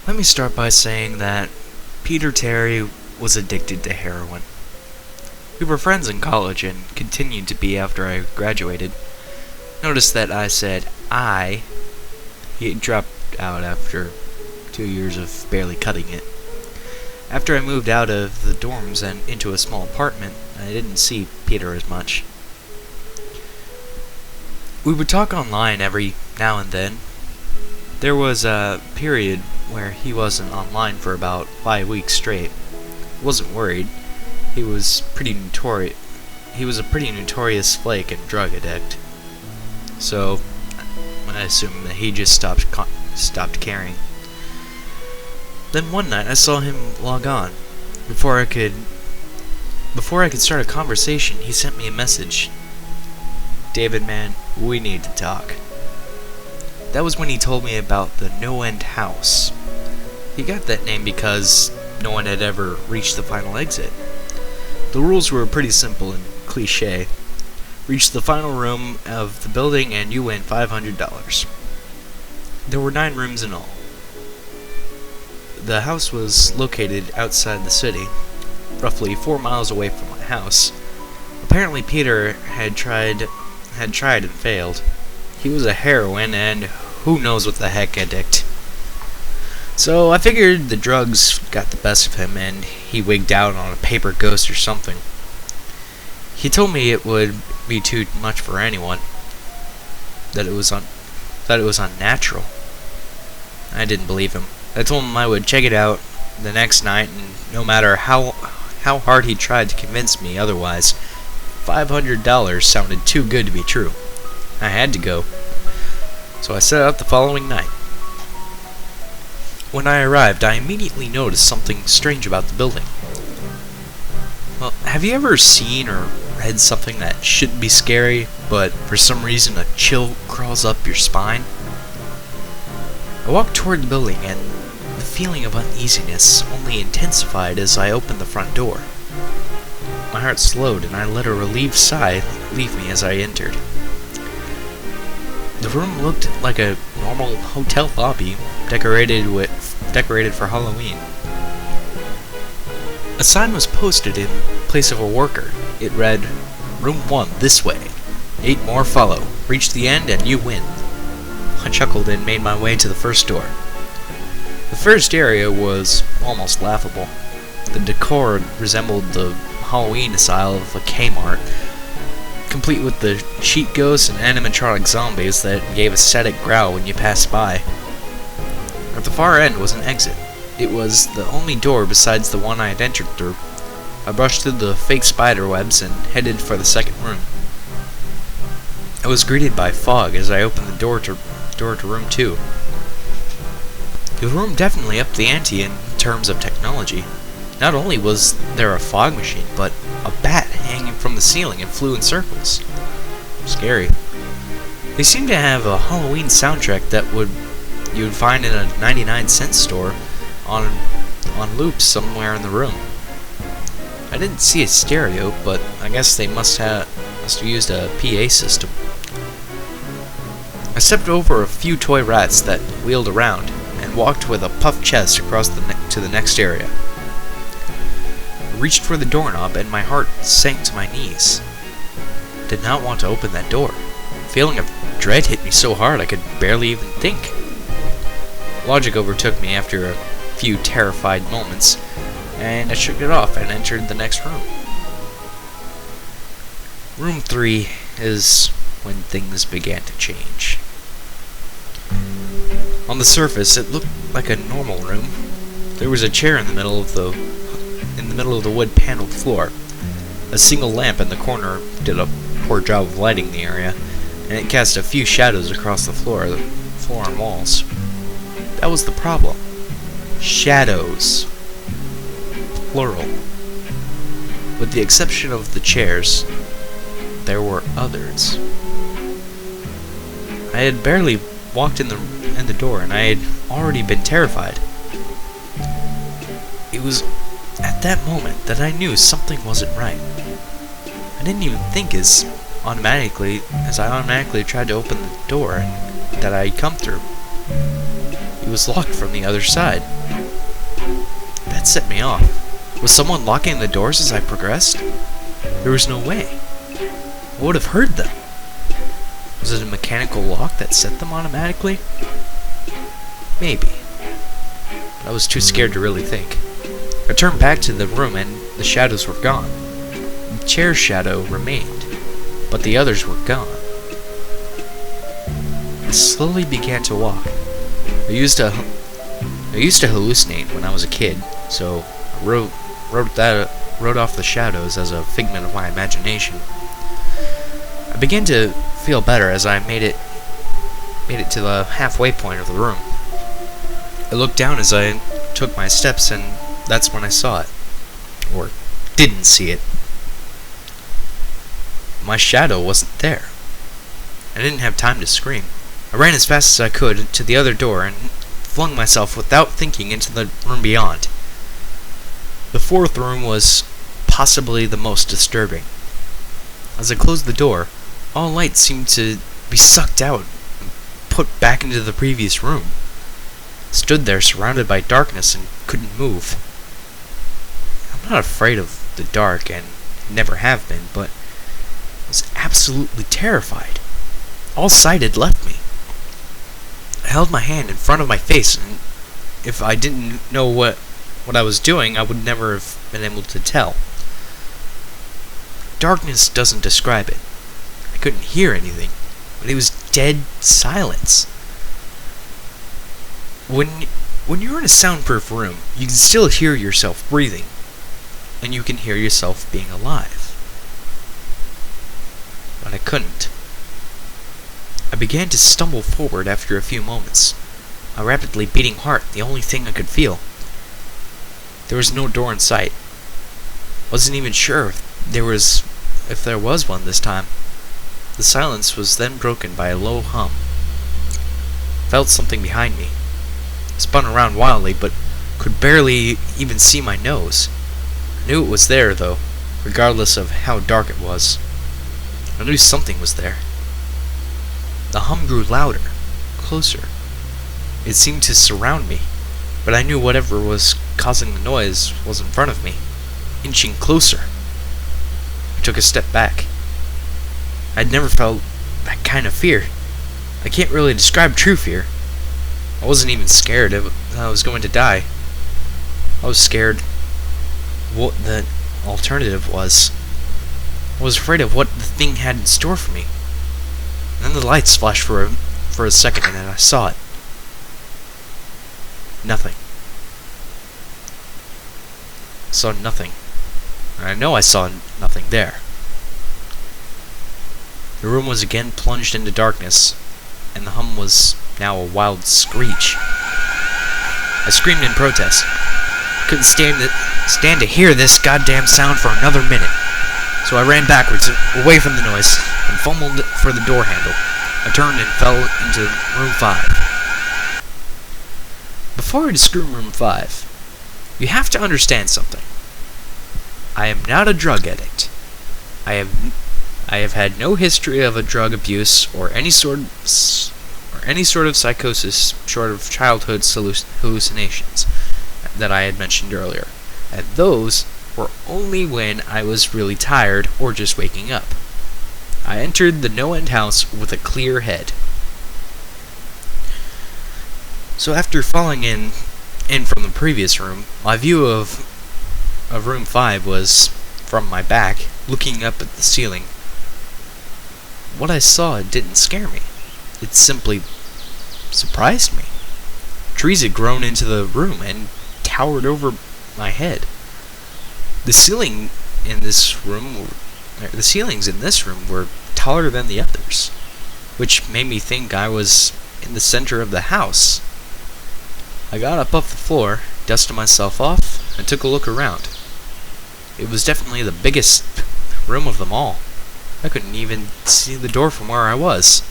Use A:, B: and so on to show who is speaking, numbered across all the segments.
A: Let me start by saying that Peter Terry was addicted to heroin. We were friends in college and continued to be after I graduated. Notice that I said I. He dropped out after 2 years of barely cutting it. After I moved out of the dorms and into a small apartment, I didn't see Peter as much. We would talk online every now and then. There was a period where he wasn't online for about 5 weeks straight. Wasn't worried. He was a pretty notorious flake and drug addict. So I assumed that he just stopped caring. Then one night I saw him log on. Before I could start a conversation, he sent me a message. "David, man, we need to talk." That was when he told me about the NoEnd House. He got that name because no one had ever reached the final exit. The rules were pretty simple and cliché. Reach the final room of the building and you win $500. There were 9 rooms in all. The house was located outside the city, roughly 4 miles away from my house. Apparently Peter had tried and failed. He was a heroin and who knows what the heck addict. So I figured the drugs got the best of him and he wigged out on a paper ghost or something. He told me it would be too much for anyone. That it was unnatural. I didn't believe him. I told him I would check it out the next night, and no matter how hard he tried to convince me otherwise, $500 sounded too good to be true. I had to go. So I set out the following night. When I arrived, I immediately noticed something strange about the building. Well, have you ever seen or read something that shouldn't be scary, but for some reason a chill crawls up your spine? I walked toward the building, and the feeling of uneasiness only intensified as I opened the front door. My heart slowed, and I let a relieved sigh leave me as I entered. The room looked like a normal hotel lobby, decorated for Halloween. A sign was posted in place of a worker. It read, "Room 1 this way. 8 more follow. Reach the end and you win." I chuckled and made my way to the first door. The first area was almost laughable. The decor resembled the Halloween style of a Kmart, complete with the sheet ghosts and animatronic zombies that gave a static growl when you passed by. At the far end was an exit. It was the only door besides the one I had entered through. I brushed through the fake spider webs and headed for the second room. I was greeted by fog as I opened the door to room 2. The room definitely upped the ante in terms of technology. Not only was there a fog machine, but a bat hanging from the ceiling and flew in circles. Scary. They seemed to have a Halloween soundtrack that you would find in a 99-cent store on loop somewhere in the room. I didn't see a stereo, but I guess they must have used a PA system. I stepped over a few toy rats that wheeled around and walked with a puffed chest across to the next area. I reached for the doorknob and my heart sank to my knees. I did not want to open that door. A feeling of dread hit me so hard I could barely even think. Logic overtook me after a few terrified moments, and I shook it off and entered the next room. Room 3 is when things began to change. On the surface, it looked like a normal room. There was a chair in the middle of the wood-paneled floor. A single lamp in the corner did a poor job of lighting the area, and it cast a few shadows across the floor and walls. That was the problem. Shadows. Plural. With the exception of the chairs, there were others. I had barely walked in the door, and I had already been terrified. It was at that moment that I knew something wasn't right. I didn't even think as I automatically tried to open the door that I had come through. It It was locked from the other side. That set me off. Was someone locking the doors as I progressed? There was no way. I would have heard them. Was it a mechanical lock that set them automatically? Maybe. But I was too scared to really think. I turned back to the room and the shadows were gone. The chair's shadow remained, but the others were gone. I slowly began to walk. I used to hallucinate when I was a kid, so I wrote off the shadows as a figment of my imagination. I began to feel better as I made it to the halfway point of the room. I looked down as I took my steps, and that's when I saw it. Or didn't see it. My shadow wasn't there. I didn't have time to scream. I ran as fast as I could to the other door and flung myself without thinking into the room beyond. The fourth room was possibly the most disturbing. As I closed the door, all light seemed to be sucked out and put back into the previous room. I stood there surrounded by darkness and couldn't move. I'm not afraid of the dark and never have been, but I was absolutely terrified. All sight had left me. I held my hand in front of my face, and if I didn't know what I was doing, I would never have been able to tell. Darkness doesn't describe it. I couldn't hear anything, but it was dead silence. When you're in a soundproof room, you can still hear yourself breathing, and you can hear yourself being alive. But I couldn't. I began to stumble forward after a few moments, my rapidly beating heart the only thing I could feel. There was no door in sight. Wasn't even sure if there was one this time. The silence was then broken by a low hum. Felt something behind me. Spun around wildly, but could barely even see my nose. I knew it was there, though, regardless of how dark it was. I knew something was there. The hum grew louder, closer. It seemed to surround me, but I knew whatever was causing the noise was in front of me, inching closer. I took a step back. I'd never felt that kind of fear. I can't really describe true fear. I wasn't even scared that I was going to die. I was scared what the alternative was. I was afraid of what the thing had in store for me. And then the lights flashed for a second, and then I saw it. Nothing. I saw nothing. And I know I saw nothing there. The room was again plunged into darkness, and the hum was now a wild screech. I screamed in protest. I couldn't stand to hear this goddamn sound for another minute. So I ran backwards, away from the noise, and fumbled for the door handle. I turned and fell into room 5. Before I describe room 5, you have to understand something. I am not a drug addict. I have had no history of a drug abuse or any sort of psychosis short of childhood hallucinations that I had mentioned earlier, and those were only when I was really tired or just waking up. I entered the NoEnd House with a clear head. So after falling in from the previous room, my view of room 5 was from my back, looking up at the ceiling. What I saw didn't scare me. It simply surprised me. Trees had grown into the room and towered over my head. The ceilings in this room were taller than the others, which made me think I was in the center of the house. I got up off the floor, dusted myself off, and took a look around. It was definitely the biggest room of them all. I couldn't even see the door from where I was.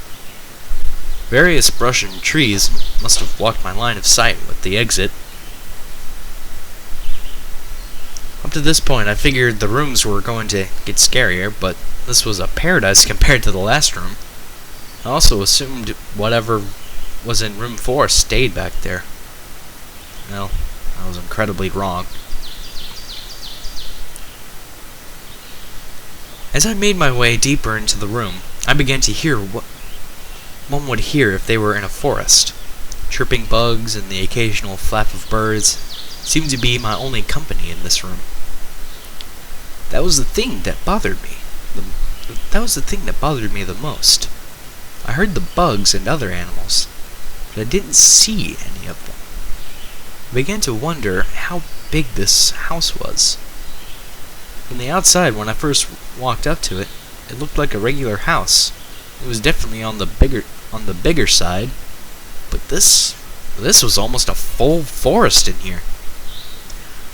A: Various brush and trees must have blocked my line of sight with the exit. Up to this point, I figured the rooms were going to get scarier, but this was a paradise compared to the last room. I also assumed whatever was in room 4 stayed back there. Well, I was incredibly wrong. As I made my way deeper into the room, I began to hear what one would hear if they were in a forest. Chirping bugs and the occasional flap of birds seemed to be my only company in this room. That was the thing that bothered me. That was the thing that bothered me the most. I heard the bugs and other animals, but I didn't see any of them. I began to wonder how big this house was. From the outside, when I first walked up to it, it looked like a regular house. It was definitely on the bigger side, but this was almost a full forest in here.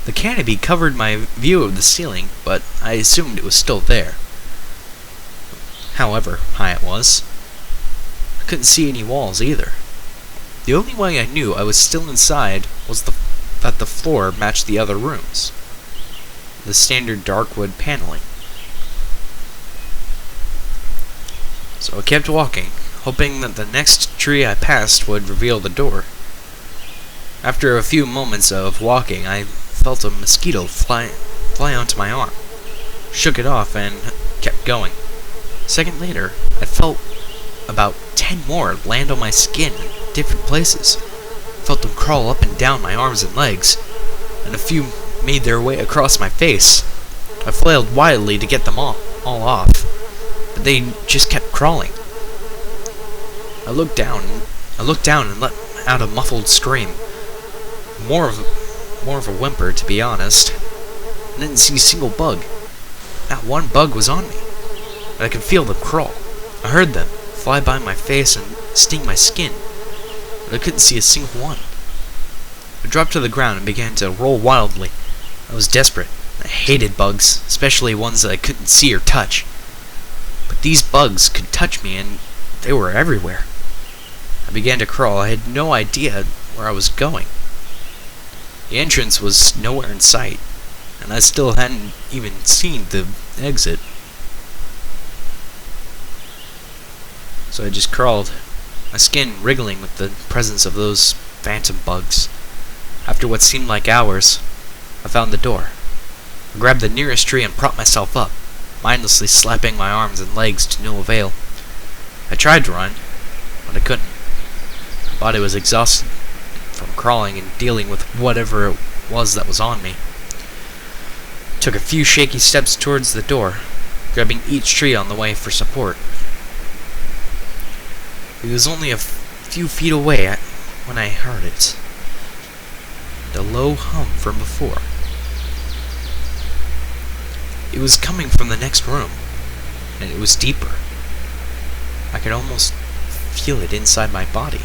A: The canopy covered my view of the ceiling, but I assumed it was still there. However high it was, I couldn't see any walls either. The only way I knew I was still inside was that the floor matched the other rooms. The standard dark wood paneling. So I kept walking, hoping that the next tree I passed would reveal the door. After a few moments of walking, I felt a mosquito fly onto my arm, shook it off, and kept going. A second later, I felt about 10 more land on my skin in different places. Felt them crawl up and down my arms and legs, and a few made their way across my face. I flailed wildly to get them all off, but they just kept crawling. I looked down and let out a muffled scream. More of a whimper, to be honest. I didn't see a single bug. Not one bug was on me, but I could feel them crawl. I heard them fly by my face and sting my skin, but I couldn't see a single one. I dropped to the ground and began to roll wildly. I was desperate. I hated bugs, especially ones that I couldn't see or touch. But these bugs could touch me, and they were everywhere. I began to crawl. I had no idea where I was going. The entrance was nowhere in sight, and I still hadn't even seen the exit. So I just crawled, my skin wriggling with the presence of those phantom bugs. After what seemed like hours, I found the door. I grabbed the nearest tree and propped myself up, mindlessly slapping my arms and legs to no avail. I tried to run, but I couldn't. My body was exhausted from crawling and dealing with whatever it was that was on me. I took a few shaky steps towards the door, grabbing each tree on the way for support. It was only a few feet away when I heard it. The low hum from before. It was coming from the next room, and it was deeper. I could almost feel it inside my body.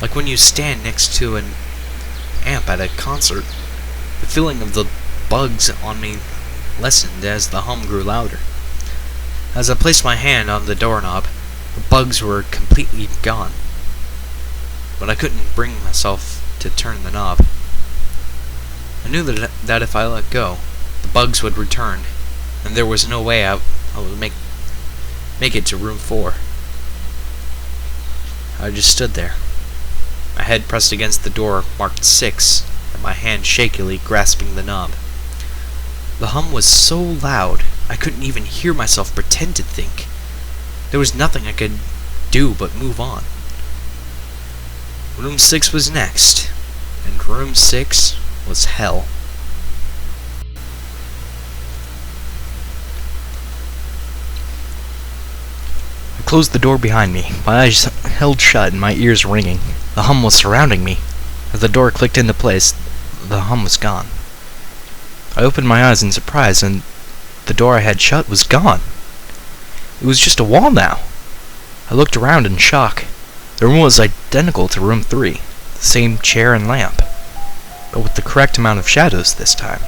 A: Like when you stand next to an amp at a concert, the feeling of the bugs on me lessened as the hum grew louder. As I placed my hand on the doorknob, the bugs were completely gone, but I couldn't bring myself to turn the knob. I knew that if I let go, the bugs would return, and there was no way I would make it to room 4. I just stood there, my head pressed against the door marked 6, and my hand shakily grasping the knob. The hum was so loud, I couldn't even hear myself pretend to think. There was nothing I could do but move on. Room 6 was next, and room 6 was hell. I closed the door behind me, my eyes held shut and my ears ringing. The hum was surrounding me. As the door clicked into place, the hum was gone. I opened my eyes in surprise, and the door I had shut was gone. It was just a wall now. I looked around in shock. The room was identical to room 3, the same chair and lamp, but with the correct amount of shadows this time.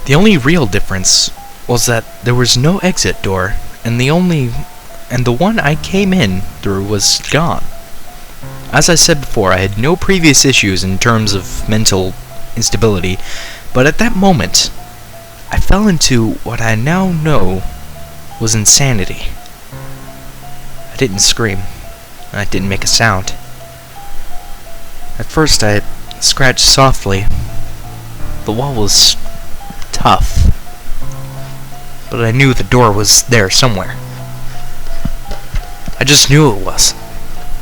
A: The only real difference was that there was no exit door, and the one I came in through was gone. As I said before, I had no previous issues in terms of mental instability, but at that moment, I fell into what I now know was insanity. I didn't scream. and I didn't make a sound. At first I scratched softly. The wall was tough, but I knew the door was there somewhere. I just knew it was.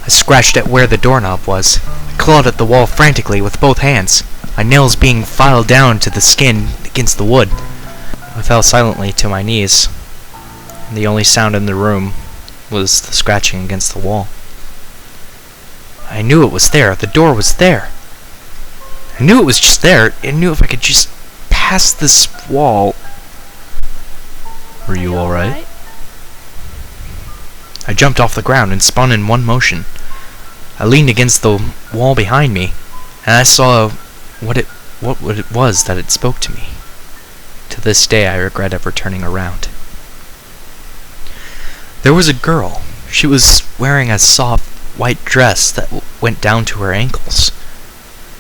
A: I scratched at where the doorknob was. I clawed at the wall frantically with both hands, my nails being filed down to the skin against the wood. I fell silently to my knees, and the only sound in the room was the scratching against the wall. I knew it was there. The door was there. I knew it was just there. I knew if I could just pass this wall... Were you alright? I jumped off the ground and spun in one motion. I leaned against the wall behind me, and I saw what it was that it spoke to me. To this day I regret ever turning around. There was a girl. She was wearing a soft white dress that went down to her ankles.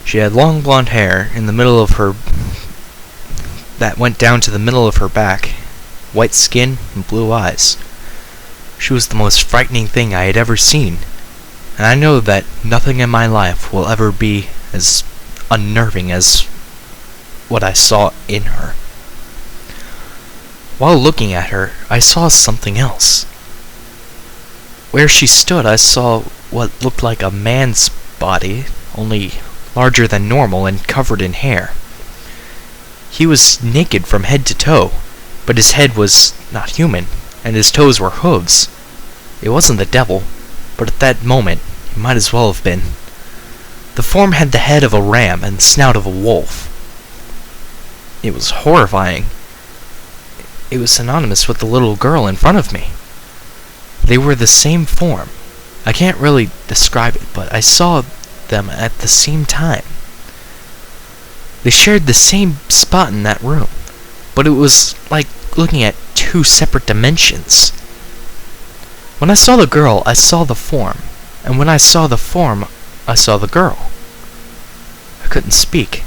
A: She had long blonde hair in the middle of her that went down to the middle of her back, white skin and blue eyes. She was the most frightening thing I had ever seen, and I know that nothing in my life will ever be as unnerving as what I saw in her. While looking at her, I saw something else. Where she stood, I saw what looked like a man's body, only larger than normal and covered in hair. He was naked from head to toe, but his head was not human, and his toes were hooves. It wasn't the devil, but at that moment, it might as well have been. The form had the head of a ram and the snout of a wolf. It was horrifying. It was synonymous with the little girl in front of me. They were the same form. I can't really describe it, but I saw them at the same time. They shared the same spot in that room, but it was like looking at two separate dimensions. When I saw the girl, I saw the form, and when I saw the form, I saw the girl. I couldn't speak.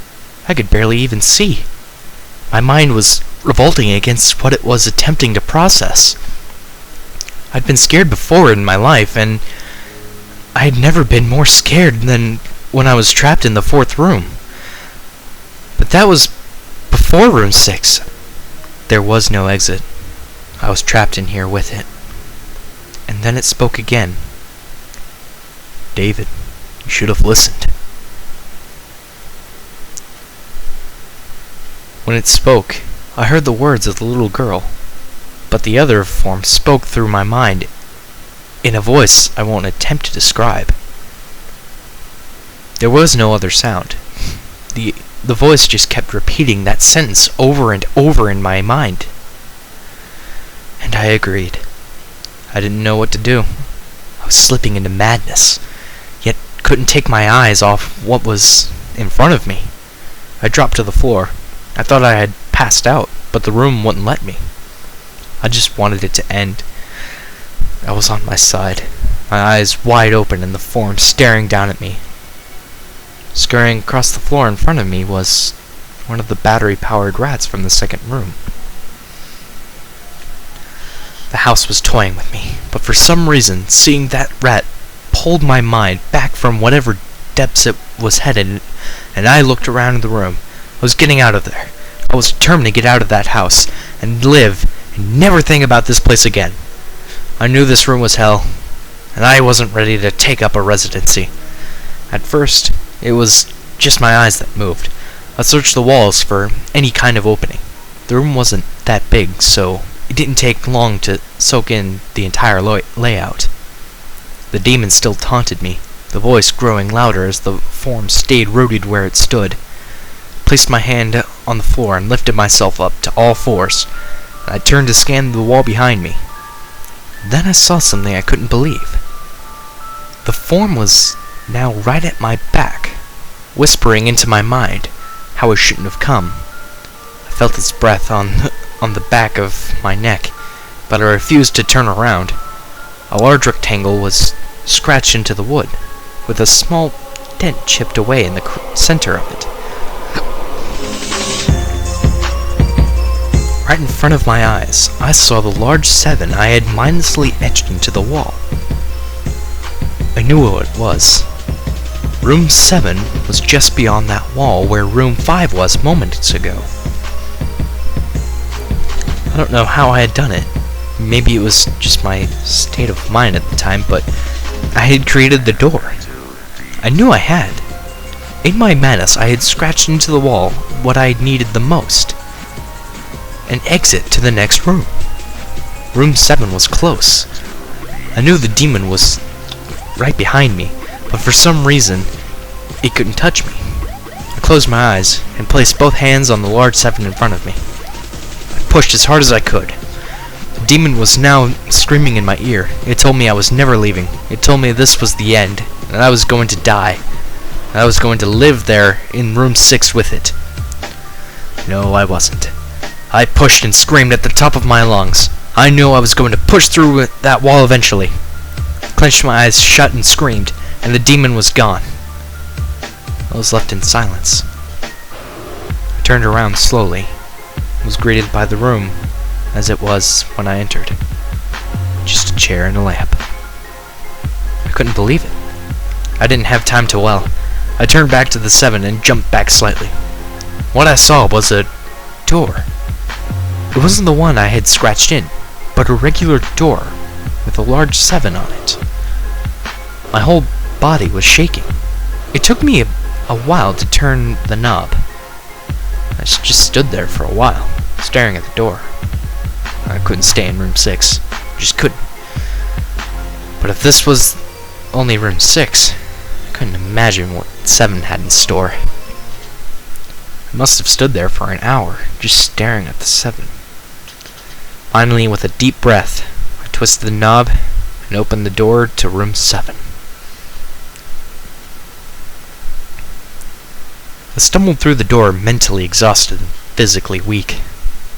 A: I could barely even see. My mind was revolting against what it was attempting to process. I'd been scared before in my life, and I had never been more scared than when I was trapped in the 4th room. But that was before room 6. There was no exit. I was trapped in here with it. And then it spoke again. David, you should have listened. When it spoke, I heard the words of the little girl, but the other form spoke through my mind in a voice I won't attempt to describe. There was no other sound. The voice just kept repeating that sentence over and over in my mind. And I agreed. I didn't know what to do. I was slipping into madness, yet couldn't take my eyes off what was in front of me. I dropped to the floor. I thought I had passed out, but the room wouldn't let me. I just wanted it to end. I was on my side, my eyes wide open and the form staring down at me. Scurrying across the floor in front of me was one of the battery-powered rats from the 2nd room. The house was toying with me, but for some reason, seeing that rat pulled my mind back from whatever depths it was headed, and I looked around the room. I was getting out of there. I was determined to get out of that house, and live, and never think about this place again. I knew this room was hell, and I wasn't ready to take up a residency. At first, it was just my eyes that moved. I searched the walls for any kind of opening. The room wasn't that big, so it didn't take long to soak in the entire layout. The demon still taunted me, the voice growing louder as the form stayed rooted where it stood. I placed my hand on the floor and lifted myself up to all fours, and I turned to scan the wall behind me. Then I saw something I couldn't believe. The form was now right at my back, whispering into my mind how it shouldn't have come. I felt its breath on the back of my neck, but I refused to turn around. A large rectangle was scratched into the wood, with a small dent chipped away in the center of it. Right in front of my eyes, I saw the large 7 I had mindlessly etched into the wall. I knew what it was. Room 7 was just beyond that wall where Room 5 was moments ago. I don't know how I had done it. Maybe it was just my state of mind at the time, but I had created the door. I knew I had. In my madness, I had scratched into the wall what I needed the most. An exit to the next room. Room 7 was close. I knew the demon was right behind me, but for some reason, it couldn't touch me. I closed my eyes and placed both hands on the large 7 in front of me. I pushed as hard as I could. The demon was now screaming in my ear. It told me I was never leaving. It told me this was the end, and I was going to die. I was going to live there in Room 6 with it. No, I wasn't. I pushed and screamed at the top of my lungs. I knew I was going to push through that wall eventually. I clenched my eyes shut and screamed, and the demon was gone. I was left in silence. I turned around slowly, and was greeted by the room as it was when I entered. Just a chair and a lamp. I couldn't believe it. I didn't have time to well. I turned back to the 7 and jumped back slightly. What I saw was a door. It wasn't the one I had scratched in, but a regular door with a large 7 on it. My whole body was shaking. It took me a while to turn the knob. I just stood there for a while, staring at the door. I couldn't stay in Room 6. Just couldn't. But if this was only Room 6, I couldn't imagine what 7 had in store. I must have stood there for an hour, just staring at the 7. Finally, with a deep breath, I twisted the knob and opened the door to Room 7. I stumbled through the door mentally exhausted and physically weak.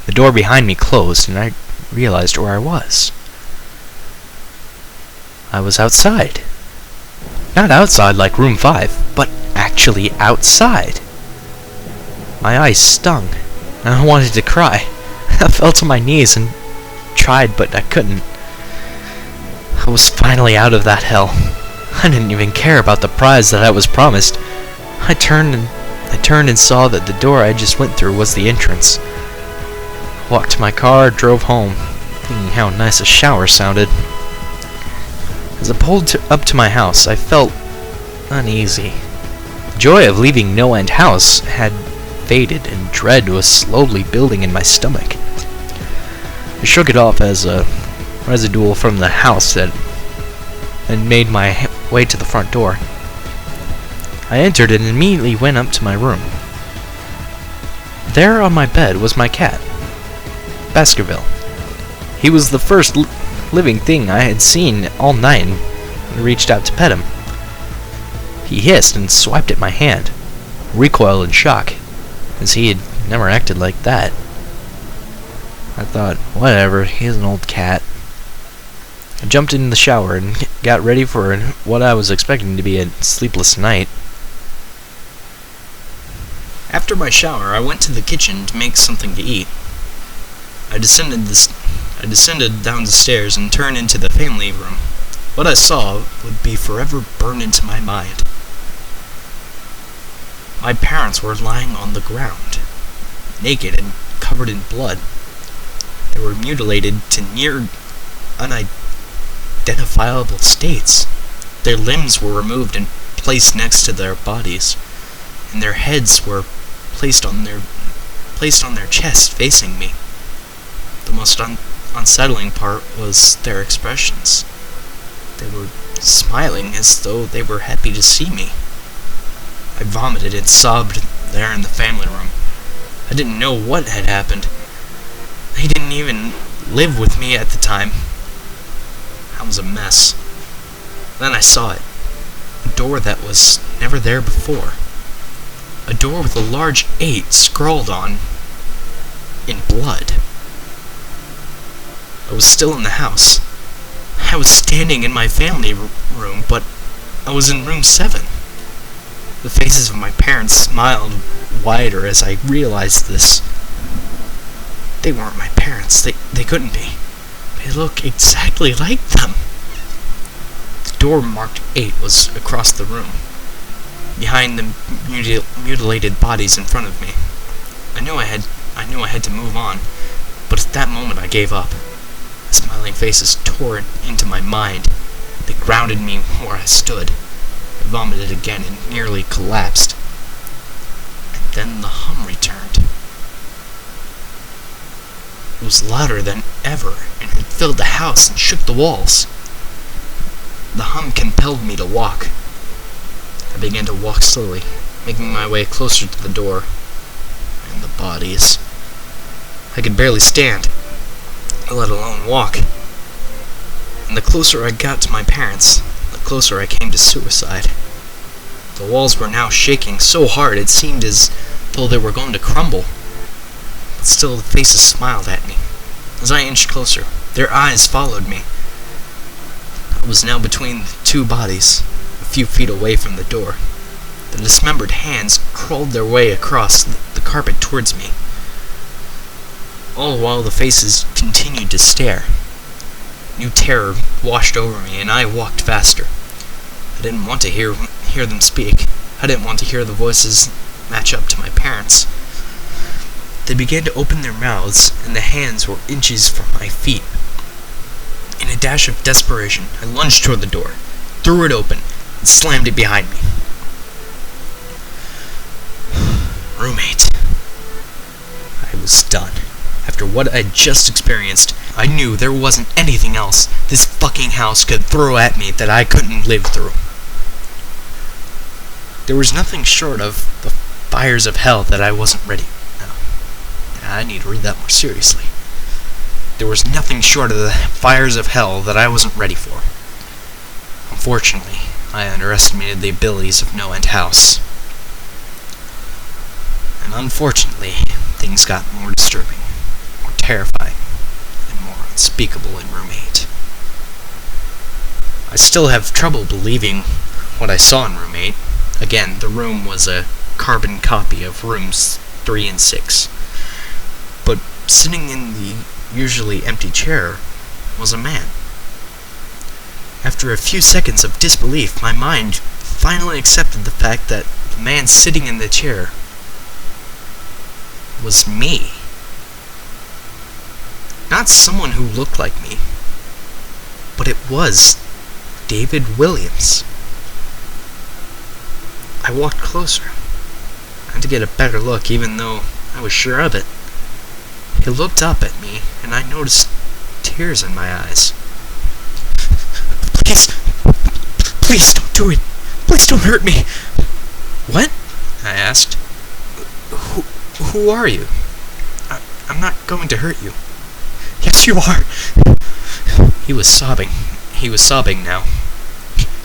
A: The door behind me closed, and I realized where I was. I was outside. Not outside like Room 5, but actually outside. My eyes stung, and I wanted to cry. I fell to my knees and tried, but I couldn't. I was finally out of that hell. I didn't even care about the prize that I was promised. I turned and saw that the door I just went through was the entrance. I walked to my car, drove home, thinking how nice a shower sounded. As I pulled up to my house, I felt uneasy. The joy of leaving NoEnd House had faded, and dread was slowly building in my stomach. I shook it off as a residual from the house and made my way to the front door. I entered and immediately went up to my room. There on my bed was my cat, Baskerville. He was the first living thing I had seen all night, and I reached out to pet him. He hissed and swiped at my hand, recoiled in shock, as he had never acted like that. I thought, whatever, he's an old cat. I jumped in the shower and got ready for what I was expecting to be a sleepless night. After my shower, I went to the kitchen to make something to eat. I descended down the stairs and turned into the family room. What I saw would be forever burned into my mind. My parents were lying on the ground, naked and covered in blood. They were mutilated to near unidentifiable states. Their limbs were removed and placed next to their bodies, and their heads were placed on their chests facing me. The most unsettling part was their expressions. They were smiling as though they were happy to see me. I vomited and sobbed there in the family room. I didn't know what had happened. They didn't even live with me at the time. I was a mess. Then I saw it. A door that was never there before. A door with a large 8 scrawled on in blood. I was still in the house. I was standing in my family room, but I was in Room 7. The faces of my parents smiled wider as I realized this. They weren't my parents. They couldn't be. They look exactly like them. The door marked 8 was across the room, behind the mutilated bodies in front of me. I knew I had to move on, but at that moment I gave up. The smiling faces tore into my mind. They grounded me where I stood. I vomited again and nearly collapsed. And then the hum returned. It was louder than ever, and it filled the house and shook the walls. The hum compelled me to walk. I began to walk slowly, making my way closer to the door. And the bodies. I could barely stand, let alone walk. And the closer I got to my parents, the closer I came to suicide. The walls were now shaking so hard it seemed as though they were going to crumble. But still the faces smiled at me. As I inched closer, their eyes followed me. I was now between the two bodies, a few feet away from the door. The dismembered hands crawled their way across the carpet towards me. All the while the faces continued to stare. New terror washed over me, and I walked faster. I didn't want to hear them speak. I didn't want to hear the voices match up to my parents. They began to open their mouths, and the hands were inches from my feet. In a dash of desperation, I lunged toward the door, threw it open, and slammed it behind me. Roommate. I was done. After what I'd just experienced, I knew there wasn't anything else this fucking house could throw at me that I couldn't live through. There was nothing short of the fires of hell that I wasn't ready. No, I need to read that more seriously. There was nothing short of the fires of hell that I wasn't ready for. Unfortunately, I underestimated the abilities of NoEnd House. And unfortunately, things got more disturbing, more terrifying, and more unspeakable in Roommate. I still have trouble believing what I saw in Roommate. Again, the room was a carbon copy of rooms 3 and 6. But sitting in the usually empty chair was a man. After a few seconds of disbelief, my mind finally accepted the fact that the man sitting in the chair was me. Not someone who looked like me, but it was David Williams. I walked closer, and to get a better look, even though I was sure of it. He looked up at me, and I noticed tears in my eyes. Please don't do it. Please don't hurt me. What? I asked. Who are you? I'm not going to hurt you. Yes, you are. He was sobbing. He was sobbing now.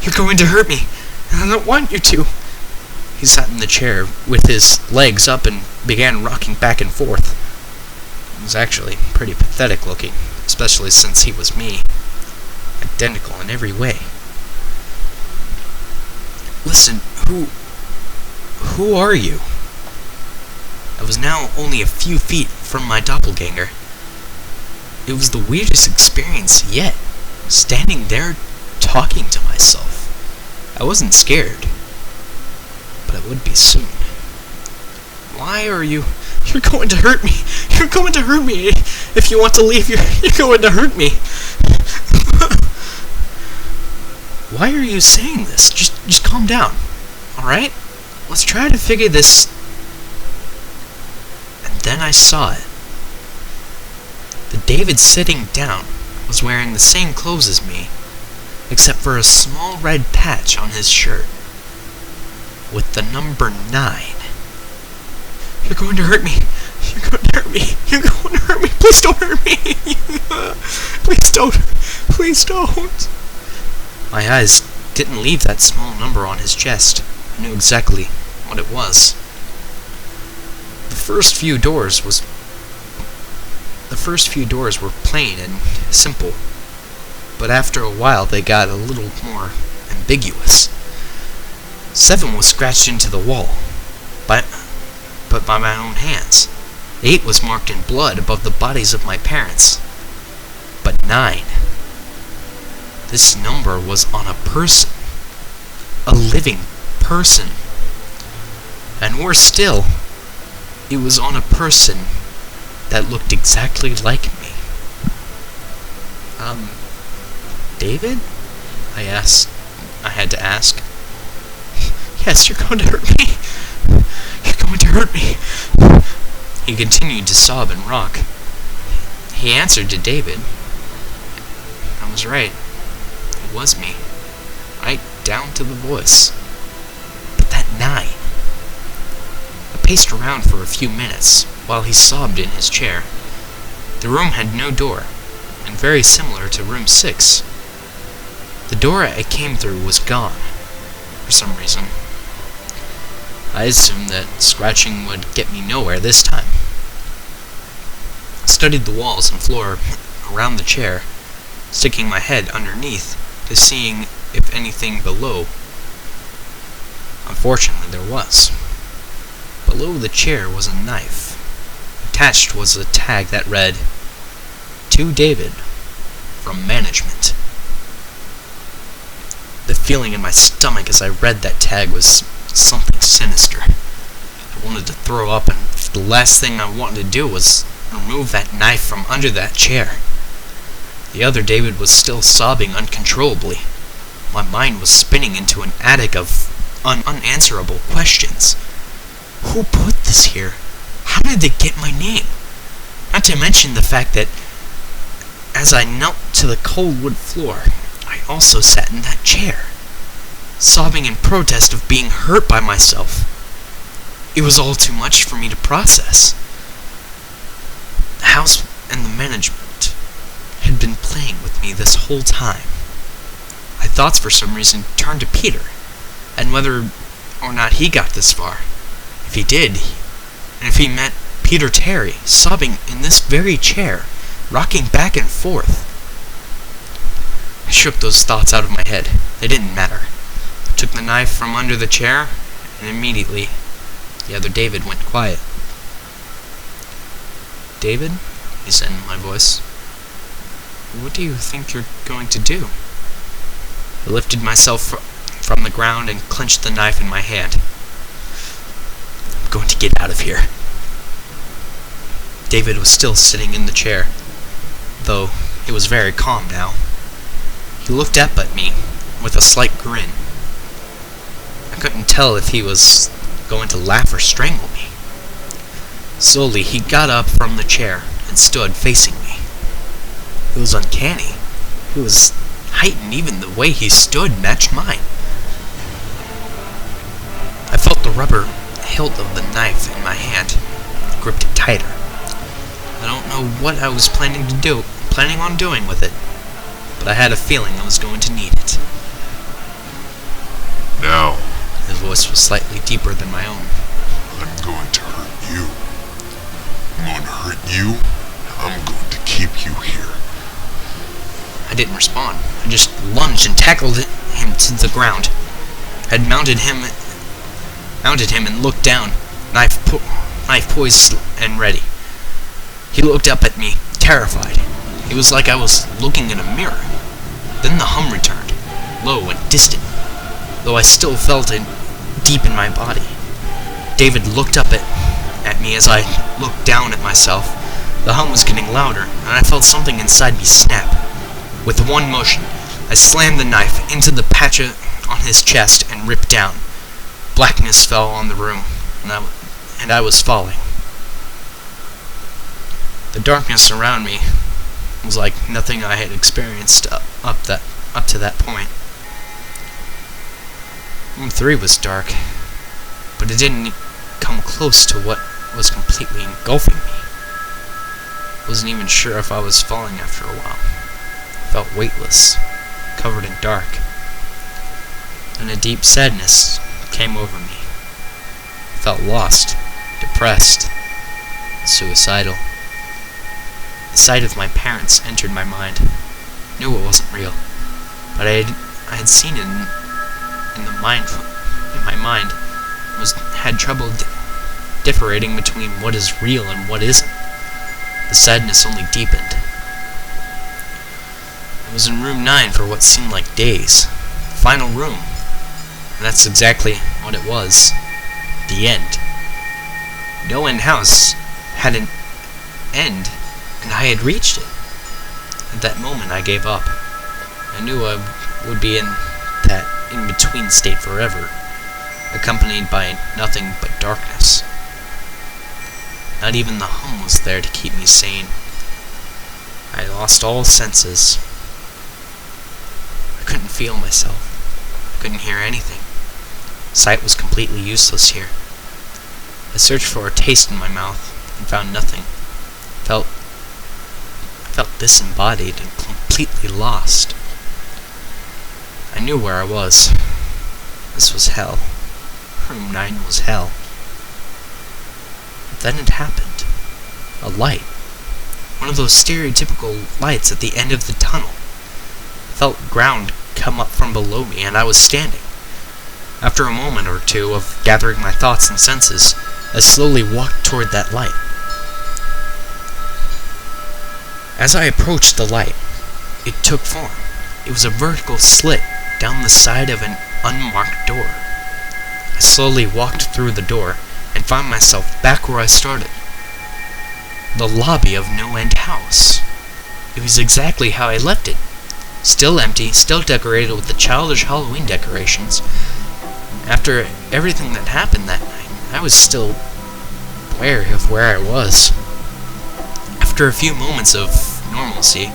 A: You're going to hurt me, and I don't want you to. He sat in the chair with his legs up and began rocking back and forth. It was actually pretty pathetic looking, especially since he was me. Identical in every way. Listen, who are you? I was now only a few feet from my doppelganger. It was the weirdest experience yet, standing there talking to myself. I wasn't scared, but I would be soon. Why are you... You're going to hurt me! You're going to hurt me! If you want to leave, you're going to hurt me! Why are you saying this? Just calm down, alright? Let's try to figure this... And then I saw it. The David sitting down was wearing the same clothes as me, except for a small red patch on his shirt, with the number 9. You're going to hurt me. You're going to hurt me. You're going to hurt me. Please don't hurt me. Please don't. Please don't. My eyes didn't leave that small number on his chest. I knew exactly what it was. The first few doors were plain and simple, but after a while they got a little more ambiguous. 7 was scratched into the wall, but by my own hands. 8 was marked in blood above the bodies of my parents. But 9... This number was on a person. A living person. And worse still, it was on a person that looked exactly like me. David? I had to ask. Yes, you're going to hurt me. You're going to hurt me. He continued to sob and rock. He answered to David. I was right. It was me. Right down to the voice. But that night, I paced around for a few minutes while he sobbed in his chair. The room had no door, and very similar to room 6. The door I came through was gone, for some reason. I assumed that scratching would get me nowhere this time. I studied the walls and floor around the chair, sticking my head underneath to seeing if anything below. Unfortunately, there was. Below the chair was a knife. Attached was a tag that read, "To David, from management." The feeling in my stomach as I read that tag was something sinister. I wanted to throw up, and the last thing I wanted to do was remove that knife from under that chair. The other David was still sobbing uncontrollably. My mind was spinning into an attic of unanswerable questions. Who put this here? How did they get my name? Not to mention the fact that as I knelt to the cold wood floor, I also sat in that chair, sobbing in protest of being hurt by myself. It was all too much for me to process. The house and the management had been playing with me this whole time. My thoughts for some reason turned to Peter, and whether or not he got this far. If he did, and if he met Peter Terry sobbing in this very chair, rocking back and forth. I shook those thoughts out of my head. They didn't matter. I took the knife from under the chair, and immediately the other David went quiet. "David," he said in my voice, "what do you think you're going to do?" I lifted myself from the ground and clenched the knife in my hand. "I'm going to get out of here." David was still sitting in the chair, though he was very calm now. He looked up at me with a slight grin. I couldn't tell if he was going to laugh or strangle me. Slowly, he got up from the chair and stood facing me. It was uncanny. It was heightened. Even the way he stood matched mine. I felt the rubber hilt of the knife in my hand, gripped it tighter. I don't know what I was planning on doing with it, but I had a feeling I was going to need it.
B: "Now,"
A: his voice was slightly deeper than my own,
B: "I'm going to hurt you. I'm going to hurt you. I'm going to keep you here."
A: I didn't respond. I just lunged and tackled him to the ground. I had mounted him and looked down, knife poised and ready. He looked up at me, terrified. It was like I was looking in a mirror. Then the hum returned, low and distant, though I still felt it deep in my body. David looked up at me as I looked down at myself. The hum was getting louder, and I felt something inside me snap. With one motion, I slammed the knife into the patch on his chest and ripped down. Blackness fell on the room, and I was falling. The darkness around me was like nothing I had experienced up to that point. Room 3 was dark, but it didn't come close to what was completely engulfing me. I wasn't even sure if I was falling after a while. I felt weightless, covered in dark, and a deep sadness came over me. I felt lost, depressed, suicidal. The sight of my parents entered my mind. I knew it wasn't real, but I had seen it in my mind. Had trouble differentiating between what is real and what isn't. The sadness only deepened. I was in room 9 for what seemed like days. Final room. And that's exactly what it was. The end. NoEnd House had an end, and I had reached it. At that moment, I gave up. I knew I would be in that in-between state forever, accompanied by nothing but darkness. Not even the hum was there to keep me sane. I lost all senses. I couldn't feel myself. I couldn't hear anything. Sight was completely useless here. I searched for a taste in my mouth and found nothing. I felt disembodied and completely lost. I knew where I was. This was hell. Room 9 was hell. But then it happened. A light. One of those stereotypical lights at the end of the tunnel. I felt ground come up from below me, and I was standing. After a moment or two of gathering my thoughts and senses, I slowly walked toward that light. As I approached the light, it took form. It was a vertical slit down the side of an unmarked door. I slowly walked through the door and found myself back where I started. The lobby of NoEnd House. It was exactly how I left it. Still empty, still decorated with the childish Halloween decorations. After everything that happened that night, I was still aware of where I was. After a few moments of normalcy,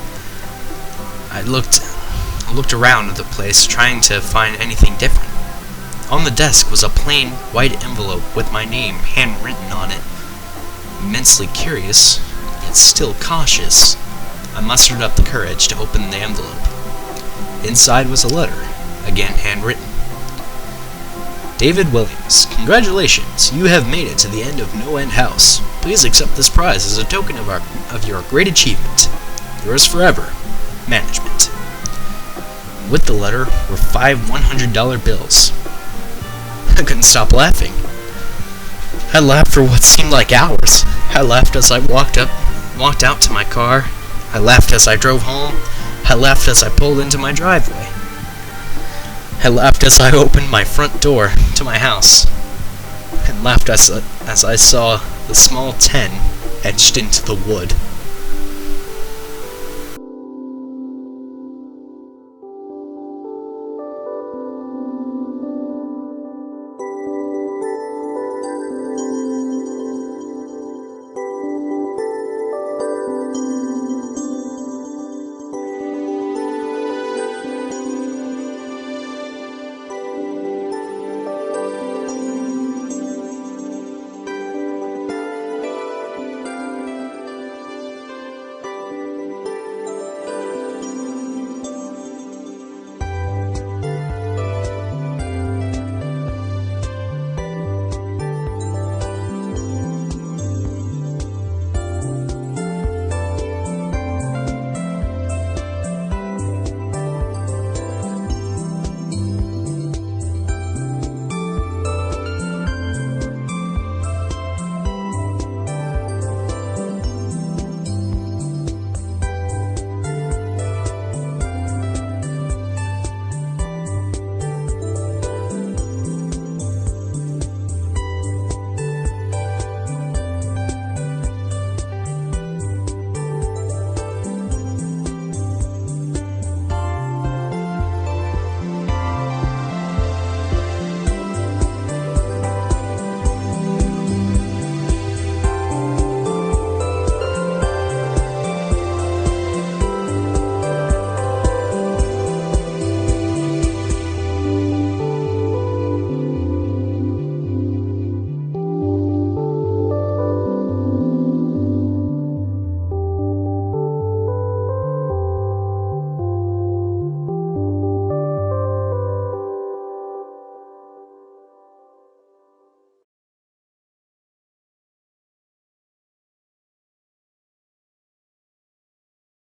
A: I looked around the place, trying to find anything different. On the desk was a plain white envelope with my name handwritten on it. Immensely curious, yet still cautious, I mustered up the courage to open the envelope. Inside was a letter, again handwritten. David Williams, congratulations, you have made it to the end of NoEnd House. Please accept this prize as a token of your great achievement. Yours forever, Management. With the letter were 5 $100 bills. I couldn't stop laughing. I laughed for what seemed like hours. I laughed as I walked out to my car. I laughed as I drove home. I laughed as I pulled into my driveway. I laughed as I opened my front door to my house. And laughed as I saw the small 10 etched into the wood.